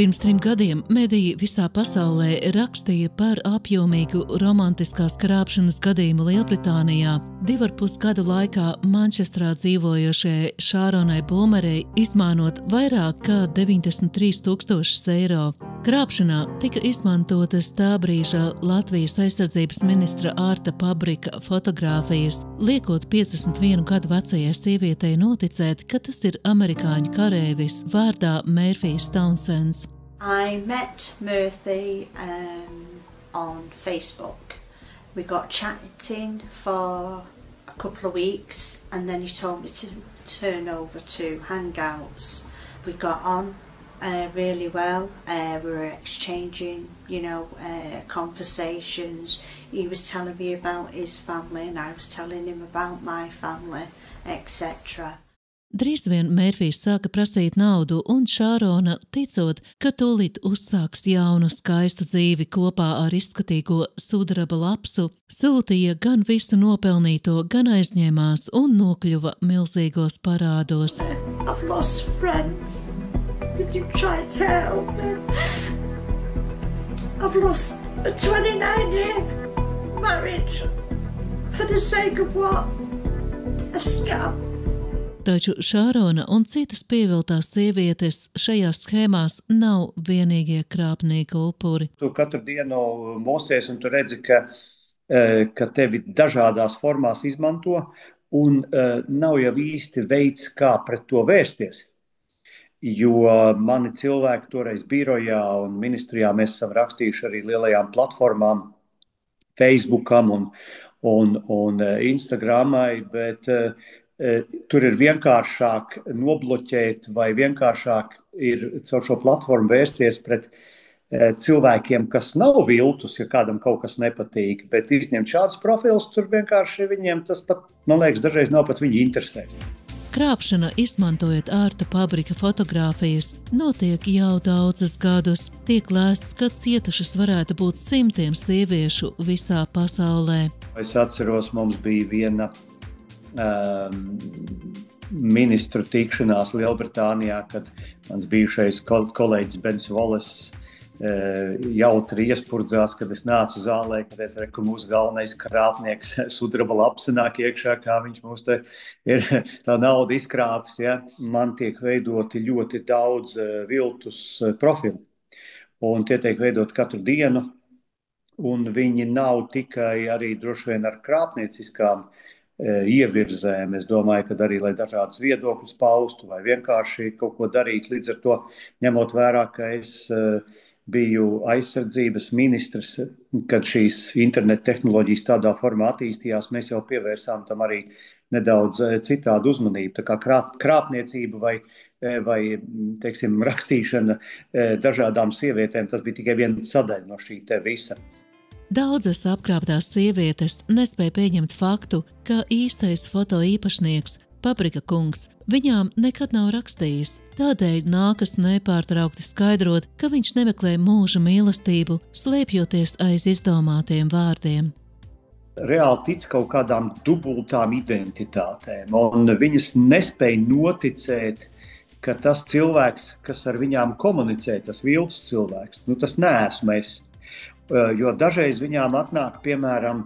Pirms 3 gadiem mediji visā pasaulē rakstīja par apjomīgu romantiskās krāpšanas gadījumu Lielbritānijā. 2,5 gadu laikā Mančestrā dzīvojošajai Šāronai Bulmerei izmantot vairāk kā 93 000 eiro. Krāpšanā tika izmantotas tā brīža Latvijas aizsardzības ministra Ārta Pabrika fotogrāfijas, liekot 51 gadu vecajai sievietei noticēt, ka tas ir amerikāņu kareivis vārdā Murphys Townsends. I met Murphy on Facebook. We got chatting for a couple of weeks and then he told me to turn over to Hangouts. We got on really well. We were exchanging, conversations. He was telling me about his family and I was telling him about my family, etc. Drīz vien Murphys sāka prasīt naudu, un Šārona, ticot, ka tūlīt uzsāks jaunu skaistu dzīvi kopā ar izskatīgo sudraba lapsu, sūtīja gan visu nopelnīto, gan aizņēmās un nokļuva milzīgos parādos. I've lost friends. Did you try to help me? I've lost a 29-year marriage for the sake of what? A scam. Taču Šārona un citas pieviltās sievietes šajās schēmās nav vienīgie krāpnieka upuri. Tu katru dienu mosties un tu redzi, ka tevi dažādās formās izmanto un nav jau īsti veids, kā pret to vērsties. Jo mani cilvēki toreiz birojā un ministrijā mēs esam rakstījuši arī lielajām platformām, Facebookam un Instagramai, bet tur ir vienkāršāk nobloķēt vai vienkāršāk ir caur šo platformu vērsties pret cilvēkiem, kas nav viltus, ja kādam kaut kas nepatīk, bet izņemt šādus profilus, tur vienkārši viņiem tas pat, man liekas, dažreiz nav pat viņi interesē. Krāpšana, izmantojot Ārta Pabrika fotogrāfijas, notiek jau daudzus gadus. Tiek lēsts, ka cietušas varētu būt simtiem sieviešu visā pasaulē. Es atceros, mums bija viena ministru tikšanās Lielbritānijā, kad mans bijušais kolēģis Bens Wallis jautri iespurdzās, kad es nācu zālē, kad es redzu, ka mūsu galvenais krāpnieks sudraba lapsa nāk iekšā, kā viņš mums te ir tā nauda izkrāpis. Ja? Man tiek veidoti ļoti daudz viltus profilu, un tie tiek veidoti katru dienu, un viņi nav tikai arī droši vien ar krāpnieciskām ievirzēm. Es domāju, ka arī, lai dažādus viedokļus paustu vai vienkārši kaut ko darīt, līdz ar to ņemot vērā, ka es biju aizsardzības ministrs, kad šīs internet tehnoloģijas tādā formā attīstījās, mēs jau pievērsām tam arī nedaudz citādu uzmanību. Tā kā krāpniecība vai teiksim, rakstīšana dažādām sievietēm, tas bija tikai viena sadaļa no šī te visa. Daudzas apkrāptās sievietes nespēja pieņemt faktu, ka īstais foto īpašnieks, Pabrika kungs, viņām nekad nav rakstījis. Tādēļ nākas nepārtraukti skaidrot, ka viņš nemeklē mūža mīlestību, slēpjoties aiz izdomātiem vārdiem. Reāli tic kaut kādām dubultām identitātēm, un viņas nespēja noticēt, ka tas cilvēks, kas ar viņām komunicē, tas viltus cilvēks, tas neesmu es. Jo dažreiz viņām atnāk, piemēram,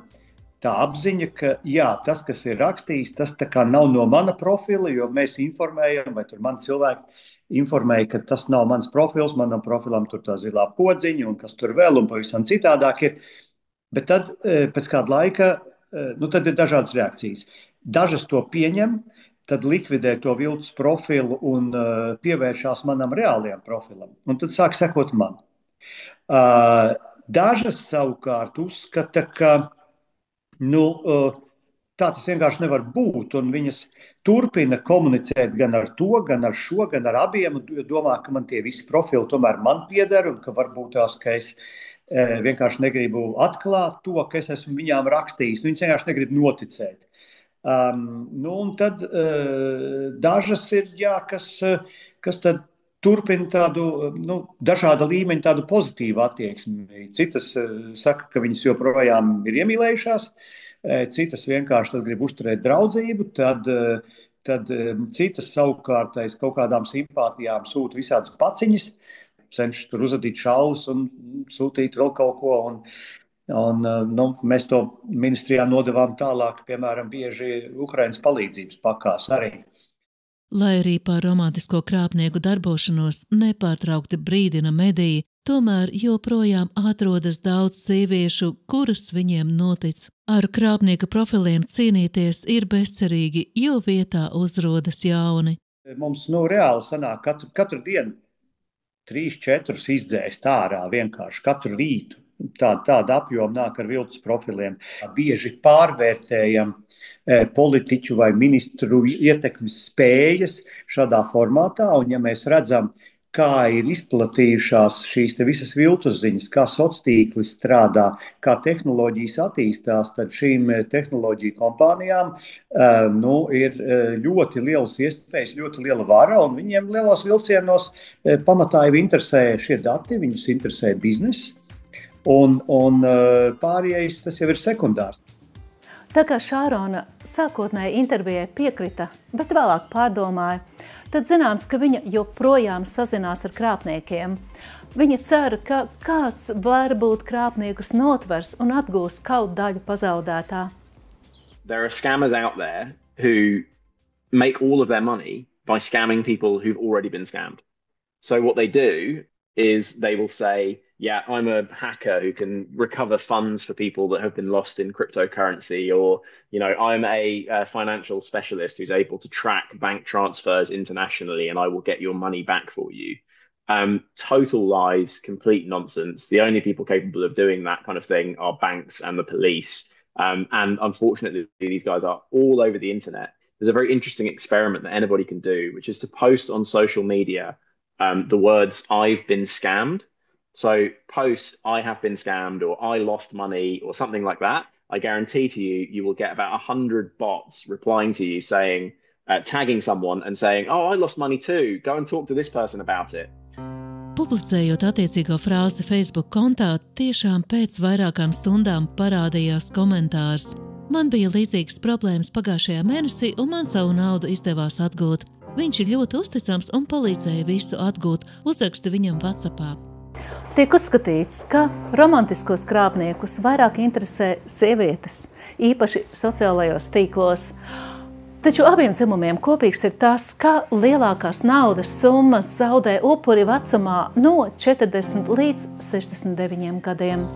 tā apziņa, ka jā, tas, kas ir rakstījis, tas tā kā nav no mana profila, jo mēs informējam, vai tur mani cilvēki informēja, ka tas nav mans profils, manam profilam tur tā zilā podziņa un kas tur vēl un pavisam citādāk ir. Bet tad pēc kāda laika, tad ir dažādas reakcijas. Dažas to pieņem, tad likvidē to viltus profilu un pievēršās manam reālajam profilam. Un tad sāk sekot man. Dažas savukārt uzskata, ka tā tas vienkārši nevar būt, un viņas turpina komunicēt gan ar to, gan ar šo, gan ar abiem, un domā, ka man tie visi profili tomēr man pieder, un ka varbūt tās, ka es vienkārši negribu atklāt to, ka es esmu viņām rakstījis. Viņas vienkārši negrib noticēt. Un tad dažas ir, kas tad turpina tādu dažāda līmeņa tādu pozitīvu attieksmi. Citas saka, ka viņas joprojām ir iemīlējušās, citas vienkārši grib uzturēt draudzību, tad citas savukārt aiz kaut kādām simpātijām sūta visādas paciņas. cenšas tur uzadīt šaules un sūtīt vēl kaut ko. Un mēs to ministrijā nodevām tālāk, piemēram, bieži Ukrainas palīdzības pakās arī. Lai arī par romantisko krāpnieku darbošanos nepārtraukti brīdina mediji, tomēr joprojām atrodas daudz sieviešu, kuras viņiem notic. Ar krāpnieka profiliem cīnīties ir bezcerīgi, jo vietā uzrodas jauni. Mums reāli sanāk katru dienu 3-4 izdzēst ārā vienkārši katru rītu. Tāda apjoma nāk ar viltus profiliem. Bieži pārvērtējam politiķu vai ministru ietekmes spējas šādā formātā, un ja mēs redzam, kā ir izplatījušās šīs te visas viltus ziņas, kā sociāltīkli strādā, kā tehnoloģijas attīstās, tad šīm tehnoloģiju kompānijām ir ļoti lielas iespējas, ļoti liela vara, un viņiem lielos vilcienos pamatā jau interesē šie dati, viņus interesē bizness. Un pārējais tas jau ir sekundārs. Tā kā Šārona sākotnēji intervijai piekrita, bet vēlāk pārdomāja, tad zināms, ka viņa joprojām sazinās ar krāpniekiem. Viņa cer, ka kāds varbūt krāpniekus notvers un atgūs kaut daļu pazaudētā. There are scammers out there who make all of their money by scamming people who've already been scammed. So what they do is they will say, yeah, I'm a hacker who can recover funds for people that have been lost in cryptocurrency, or, I'm a financial specialist who's able to track bank transfers internationally and I will get your money back for you. Total lies, complete nonsense. The only people capable of doing that kind of thing are banks and the police. And unfortunately, these guys are all over the internet. There's a very interesting experiment that anybody can do, which is to post on social media the words, I've been scammed. So post, I have been scammed, or I lost money, or something like that. I guarantee to you, you will get about 100 bots replying to you saying, tagging someone and saying, oh, I lost money too. Go and talk to this person about it. Publicējot attiecīgo frāzi Facebook kontā, tiešām pēc vairākām stundām parādījās komentārs. Man bija līdzīgas problēmas pagājušajā mēnesī, un man savu naudu izdevās atgūt. Viņš ir ļoti uzticams un palīdzēja visu atgūt, uzraksta viņam WhatsAppā. Tiek uzskatīts, ka romantiskos krāpniekus vairāk interesē sievietes, īpaši sociālajos tīklos. Taču abiem dzimumiem kopīgs ir tas, ka lielākās naudas summas zaudē upuri vecumā no 40 līdz 69 gadiem.